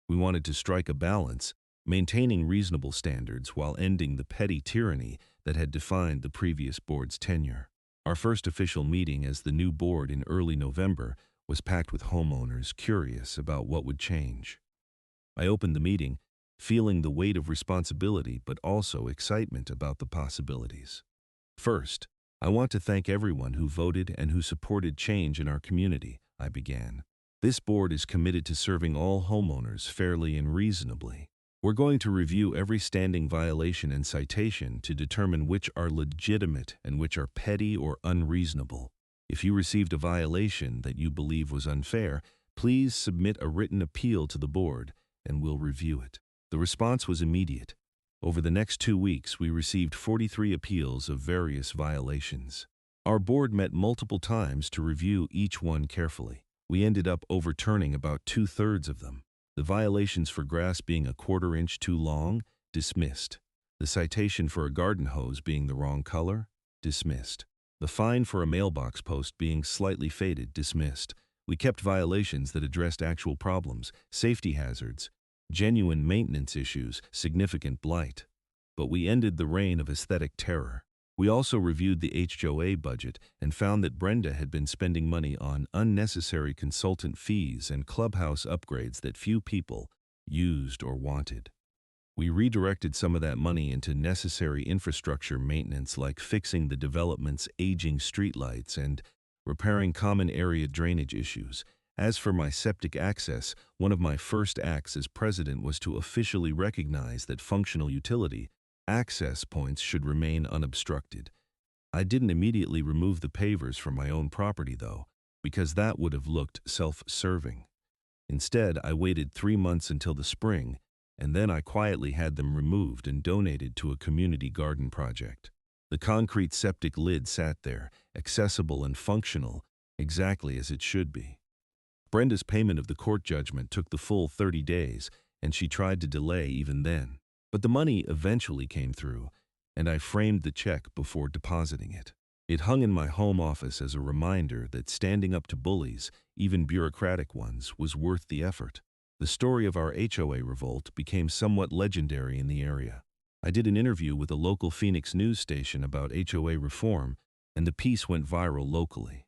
We wanted to strike a balance, maintaining reasonable standards while ending the petty tyranny that had defined the previous board's tenure. Our first official meeting as the new board in early November was packed with homeowners curious about what would change. I opened the meeting, feeling the weight of responsibility but also excitement about the possibilities. First, I want to thank everyone who voted and who supported change in our community, I began. This board is committed to serving all homeowners fairly and reasonably. We're going to review every standing violation and citation to determine which are legitimate and which are petty or unreasonable. If you received a violation that you believe was unfair, please submit a written appeal to the board, and we'll review it. The response was immediate. Over the next 2 weeks, we received 43 appeals of various violations. Our board met multiple times to review each one carefully. We ended up overturning about 2/3 of them. The violations for grass being a 1/4 inch too long, dismissed. The citation for a garden hose being the wrong color, dismissed. The fine for a mailbox post being slightly faded, dismissed. We kept violations that addressed actual problems, safety hazards, genuine maintenance issues, significant blight. But we ended the reign of aesthetic terror. We also reviewed the HOA budget and found that Brenda had been spending money on unnecessary consultant fees and clubhouse upgrades that few people used or wanted. We redirected some of that money into necessary infrastructure maintenance like fixing the development's aging streetlights and repairing common area drainage issues. As for my septic access, one of my first acts as president was to officially recognize that functional utility access points should remain unobstructed. I didn't immediately remove the pavers from my own property, though, because that would have looked self-serving. Instead, I waited 3 months until the spring, and then I quietly had them removed and donated to a community garden project. The concrete septic lid sat there, accessible and functional, exactly as it should be. Brenda's payment of the court judgment took the full 30 days, and she tried to delay even then. But the money eventually came through, and I framed the check before depositing it. It hung in my home office as a reminder that standing up to bullies, even bureaucratic ones, was worth the effort. The story of our HOA revolt became somewhat legendary in the area. I did an interview with a local Phoenix news station about HOA reform, and the piece went viral locally.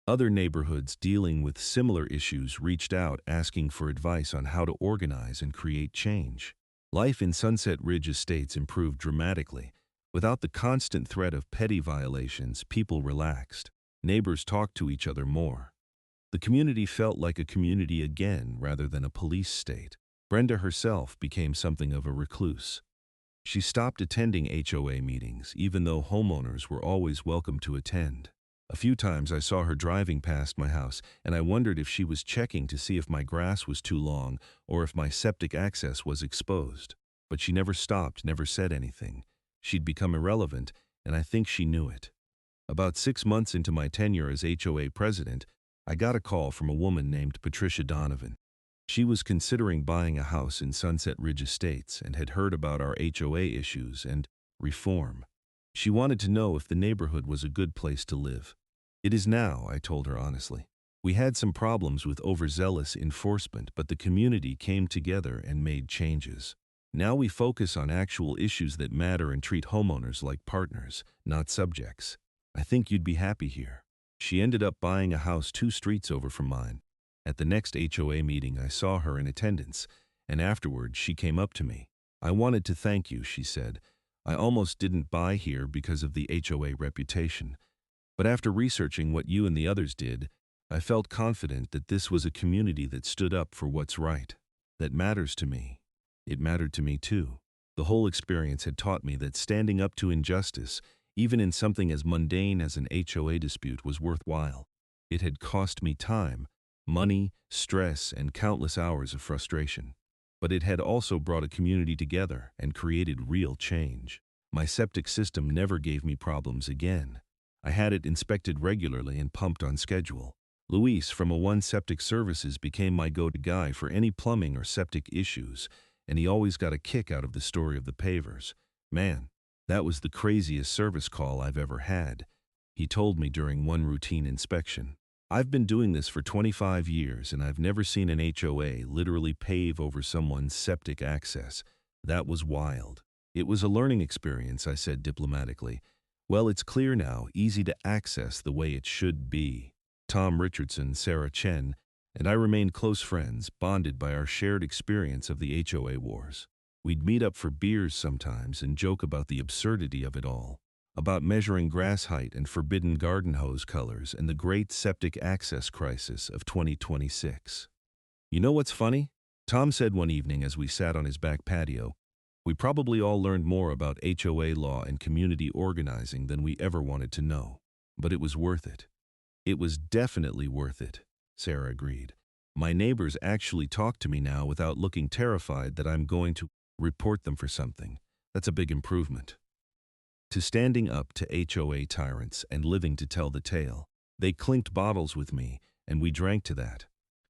Other neighborhoods dealing with similar issues reached out asking for advice on how to organize and create change. Life in Sunset Ridge Estates improved dramatically. Without the constant threat of petty violations, people relaxed. Neighbors talked to each other more. The community felt like a community again rather than a police state. Brenda herself became something of a recluse. She stopped attending HOA meetings, even though homeowners were always welcome to attend. A few times I saw her driving past my house, and I wondered if she was checking to see if my grass was too long or if my septic access was exposed. But she never stopped, never said anything. She'd become irrelevant, and I think she knew it. About 6 months into my tenure as HOA president, I got a call from a woman named Patricia Donovan. She was considering buying a house in Sunset Ridge Estates and had heard about our HOA issues and reform. She wanted to know if the neighborhood was a good place to live. It is now, I told her honestly. We had some problems with overzealous enforcement, but the community came together and made changes. Now we focus on actual issues that matter and treat homeowners like partners, not subjects. I think you'd be happy here. She ended up buying a house 2 streets over from mine. At the next HOA meeting, I saw her in attendance, and afterward she came up to me. I wanted to thank you, she said. I almost didn't buy here because of the HOA reputation. But after researching what you and the others did, I felt confident that this was a community that stood up for what's right. That matters to me. It mattered to me too. The whole experience had taught me that standing up to injustice, even in something as mundane as an HOA dispute, was worthwhile. It had cost me time, money, stress, and countless hours of frustration. But it had also brought a community together and created real change. My septic system never gave me problems again. I had it inspected regularly and pumped on schedule. Luis from A1 Septic Services became my go-to guy for any plumbing or septic issues, and he always got a kick out of the story of the pavers. Man, that was the craziest service call I've ever had, he told me during one routine inspection. I've been doing this for 25 years, and I've never seen an HOA literally pave over someone's septic access. That was wild. It was a learning experience, I said diplomatically. Well, it's clear now, easy to access the way it should be. Tom Richardson, Sarah Chen, and I remained close friends, bonded by our shared experience of the HOA wars. We'd meet up for beers sometimes and joke about the absurdity of it all, about measuring grass height and forbidden garden hose colors and the great septic access crisis of 2026. You know what's funny? Tom said one evening as we sat on his back patio, we probably all learned more about HOA law and community organizing than we ever wanted to know. But it was worth it. It was definitely worth it, Sarah agreed. My neighbors actually talk to me now without looking terrified that I'm going to report them for something. That's a big improvement. To standing up to HOA tyrants and living to tell the tale. They clinked bottles with me, and we drank to that.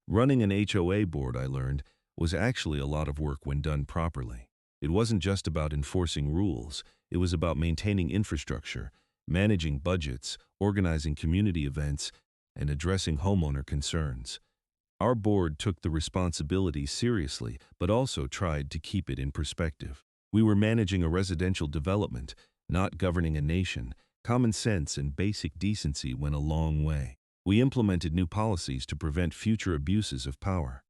Running an HOA board, I learned, was actually a lot of work when done properly. It wasn't just about enforcing rules, it was about maintaining infrastructure, managing budgets, organizing community events, and addressing homeowner concerns. Our board took the responsibility seriously, but also tried to keep it in perspective. We were managing a residential development, not governing a nation. Common sense and basic decency went a long way. We implemented new policies to prevent future abuses of power.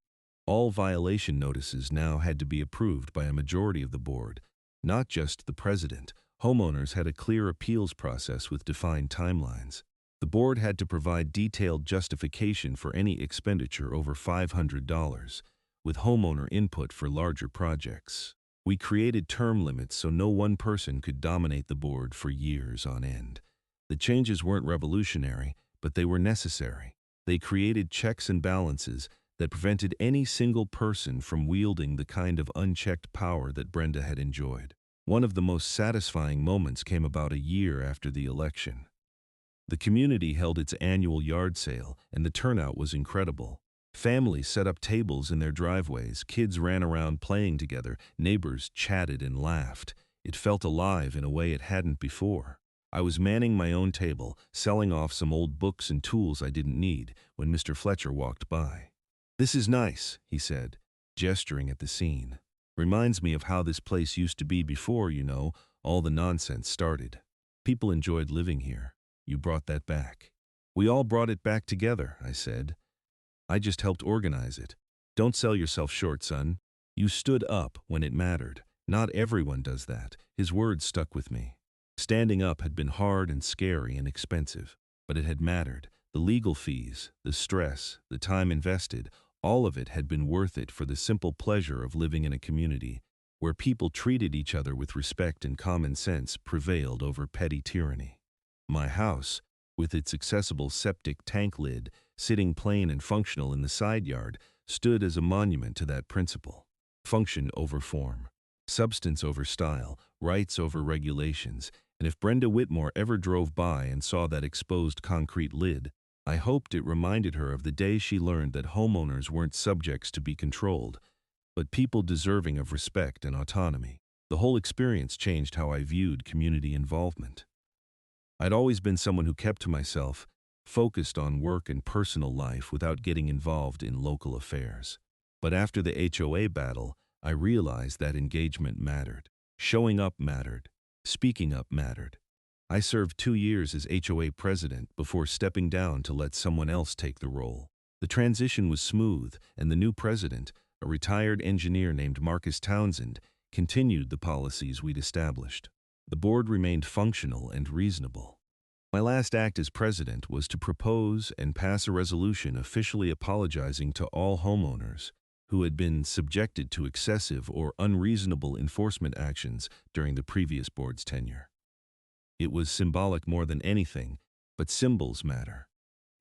All violation notices now had to be approved by a majority of the board, not just the president. Homeowners had a clear appeals process with defined timelines. The board had to provide detailed justification for any expenditure over $500, with homeowner input for larger projects. We created term limits so no one person could dominate the board for years on end. The changes weren't revolutionary, but they were necessary. They created checks and balances that prevented any single person from wielding the kind of unchecked power that Brenda had enjoyed. One of the most satisfying moments came about a year after the election. The community held its annual yard sale, and the turnout was incredible. Families set up tables in their driveways, kids ran around playing together, neighbors chatted and laughed. It felt alive in a way it hadn't before. I was manning my own table, selling off some old books and tools I didn't need, when Mr. Fletcher walked by. "This is nice," he said, gesturing at the scene. "Reminds me of how this place used to be before, all the nonsense started. People enjoyed living here. You brought that back." "We all brought it back together," I said. "I just helped organize it. Don't sell yourself short, son. You stood up when it mattered. Not everyone does that." His words stuck with me. Standing up had been hard and scary and expensive, but it had mattered. The legal fees, the stress, the time invested, all of it had been worth it for the simple pleasure of living in a community where people treated each other with respect and common sense prevailed over petty tyranny. My house, with its accessible septic tank lid, sitting plain and functional in the side yard, stood as a monument to that principle. Function over form, substance over style, rights over regulations, and if Brenda Whitmore ever drove by and saw that exposed concrete lid, I hoped it reminded her of the day she learned that homeowners weren't subjects to be controlled, but people deserving of respect and autonomy. The whole experience changed how I viewed community involvement. I'd always been someone who kept to myself, focused on work and personal life without getting involved in local affairs. But after the HOA battle, I realized that engagement mattered. Showing up mattered. Speaking up mattered. I served 2 years as HOA president before stepping down to let someone else take the role. The transition was smooth, and the new president, a retired engineer named Marcus Townsend, continued the policies we'd established. The board remained functional and reasonable. My last act as president was to propose and pass a resolution officially apologizing to all homeowners who had been subjected to excessive or unreasonable enforcement actions during the previous board's tenure. It was symbolic more than anything, but symbols matter.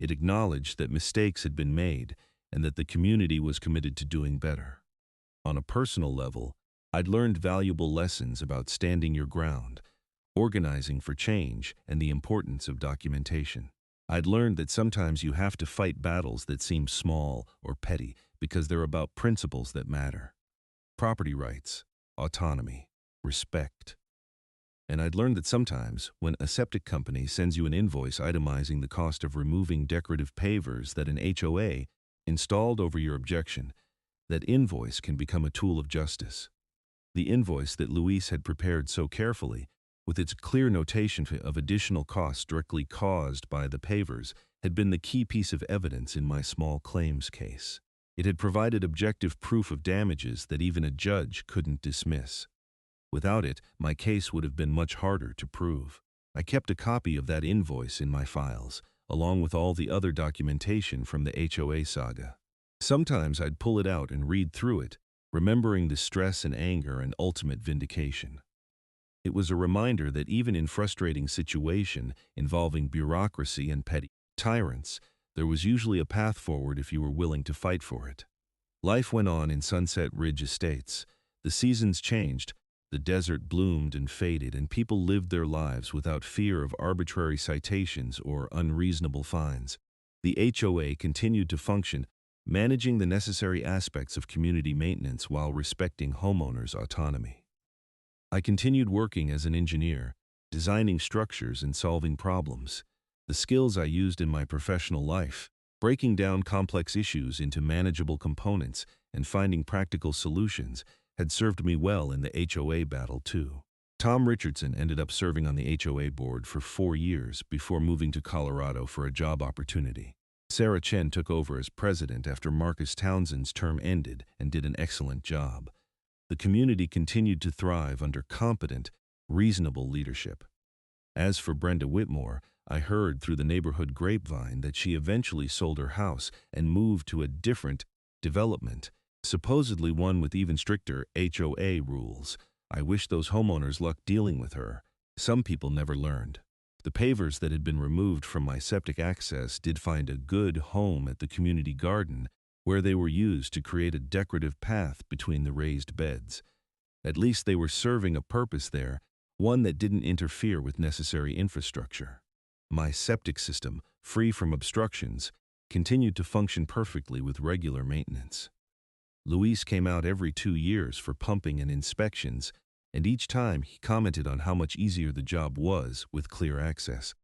It acknowledged that mistakes had been made and that the community was committed to doing better. On a personal level, I'd learned valuable lessons about standing your ground, organizing for change, and the importance of documentation. I'd learned that sometimes you have to fight battles that seem small or petty because they're about principles that matter. Property rights, autonomy, respect. And I'd learned that sometimes, when a septic company sends you an invoice itemizing the cost of removing decorative pavers that an HOA installed over your objection, that invoice can become a tool of justice. The invoice that Luis had prepared so carefully, with its clear notation of additional costs directly caused by the pavers, had been the key piece of evidence in my small claims case. It had provided objective proof of damages that even a judge couldn't dismiss. Without it, my case would have been much harder to prove. I kept a copy of that invoice in my files, along with all the other documentation from the HOA saga. Sometimes I'd pull it out and read through it, remembering the stress and anger and ultimate vindication. It was a reminder that even in frustrating situations involving bureaucracy and petty tyrants, there was usually a path forward if you were willing to fight for it. Life went on in Sunset Ridge Estates. The seasons changed. The desert bloomed and faded, and people lived their lives without fear of arbitrary citations or unreasonable fines. The HOA continued to function, managing the necessary aspects of community maintenance while respecting homeowners' autonomy. I continued working as an engineer, designing structures and solving problems. The skills I used in my professional life, breaking down complex issues into manageable components and finding practical solutions, had served me well in the HOA battle too. Tom Richardson ended up serving on the HOA board for 4 years before moving to Colorado for a job opportunity. Sarah Chen took over as president after Marcus Townsend's term ended and did an excellent job. The community continued to thrive under competent, reasonable leadership. As for Brenda Whitmore, I heard through the neighborhood grapevine that she eventually sold her house and moved to a different development, supposedly one with even stricter HOA rules. I wish those homeowners luck dealing with her. Some people never learned. The pavers that had been removed from my septic access did find a good home at the community garden, where they were used to create a decorative path between the raised beds. At least they were serving a purpose there, one that didn't interfere with necessary infrastructure. My septic system, free from obstructions, continued to function perfectly with regular maintenance. Luis came out every 2 years for pumping and inspections, and each time he commented on how much easier the job was with clear access.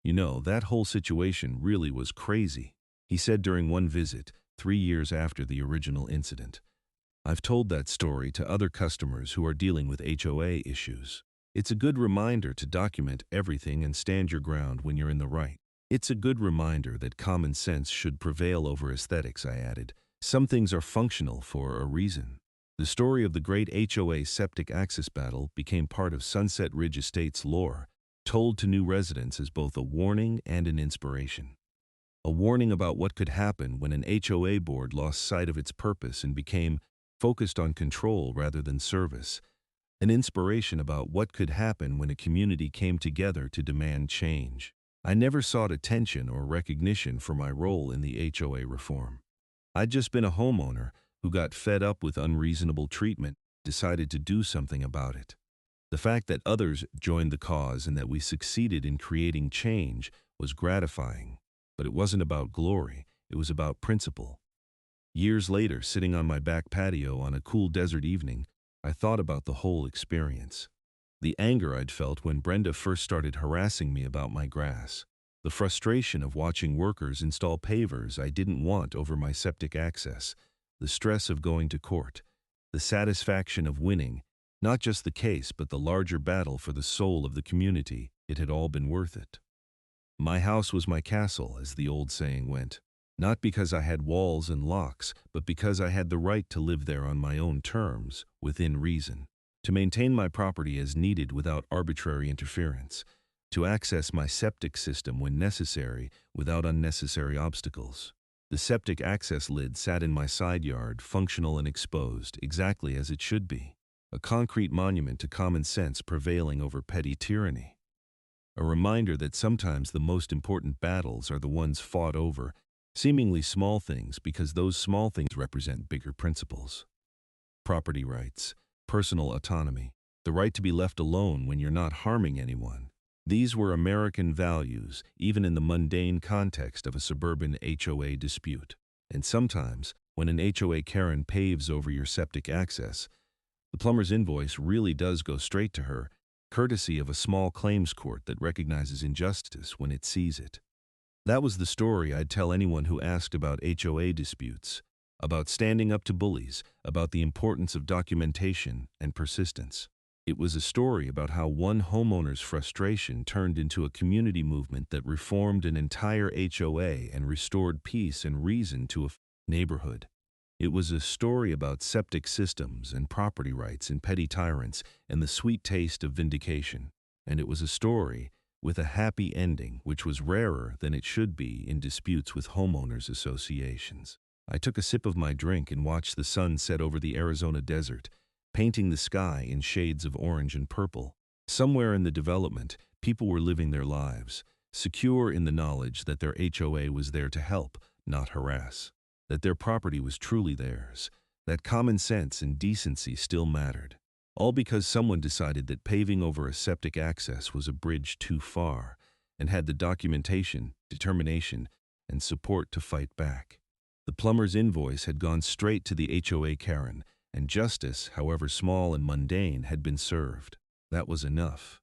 "You know, that whole situation really was crazy," he said during one visit, 3 years after the original incident. I've told that story to other customers who are dealing with HOA issues. It's a good reminder to document everything and stand your ground when you're in the right. It's a good reminder that common sense should prevail over aesthetics, I added. Some things are functional for a reason. The story of the great HOA septic access battle became part of Sunset Ridge Estate's lore, told to new residents as both a warning and an inspiration. A warning about what could happen when an HOA board lost sight of its purpose and became focused on control rather than service. An inspiration about what could happen when a community came together to demand change. I never sought attention or recognition for my role in the HOA reform. I'd just been a homeowner who got fed up with unreasonable treatment, decided to do something about it. The fact that others joined the cause and that we succeeded in creating change was gratifying, but it wasn't about glory, it was about principle. Years later, sitting on my back patio on a cool desert evening, I thought about the whole experience. The anger I'd felt when Brenda first started harassing me about my grass. The frustration of watching workers install pavers I didn't want over my septic access. The stress of going to court. The satisfaction of winning, not just the case but the larger battle for the soul of the community. It had all been worth it. My house was my castle, as the old saying went. Not because I had walls and locks, but because I had the right to live there on my own terms, within reason. To maintain my property as needed without arbitrary interference. To access my septic system when necessary without unnecessary obstacles. The septic access lid sat in my side yard, functional and exposed, exactly as it should be. A concrete monument to common sense prevailing over petty tyranny. A reminder that sometimes the most important battles are the ones fought over seemingly small things because those small things represent bigger principles. Property rights, personal autonomy, the right to be left alone when you're not harming anyone. These were American values, even in the mundane context of a suburban HOA dispute. And sometimes, when an HOA Karen paves over your septic access, the plumber's invoice really does go straight to her, courtesy of a small claims court that recognizes injustice when it sees it. That was the story I'd tell anyone who asked about HOA disputes, about standing up to bullies, about the importance of documentation and persistence. It was a story about how one homeowner's frustration turned into a community movement that reformed an entire HOA and restored peace and reason to a neighborhood. It was a story about septic systems and property rights and petty tyrants and the sweet taste of vindication. And it was a story with a happy ending, which was rarer than it should be in disputes with homeowners associations. I took a sip of my drink and watched the sun set over the Arizona desert, painting the sky in shades of orange and purple. Somewhere in the development, people were living their lives, secure in the knowledge that their HOA was there to help, not harass, that their property was truly theirs, that common sense and decency still mattered. All because someone decided that paving over a septic access was a bridge too far and had the documentation, determination, and support to fight back. The plumber's invoice had gone straight to the HOA Karen, and justice, however small and mundane, had been served. That was enough.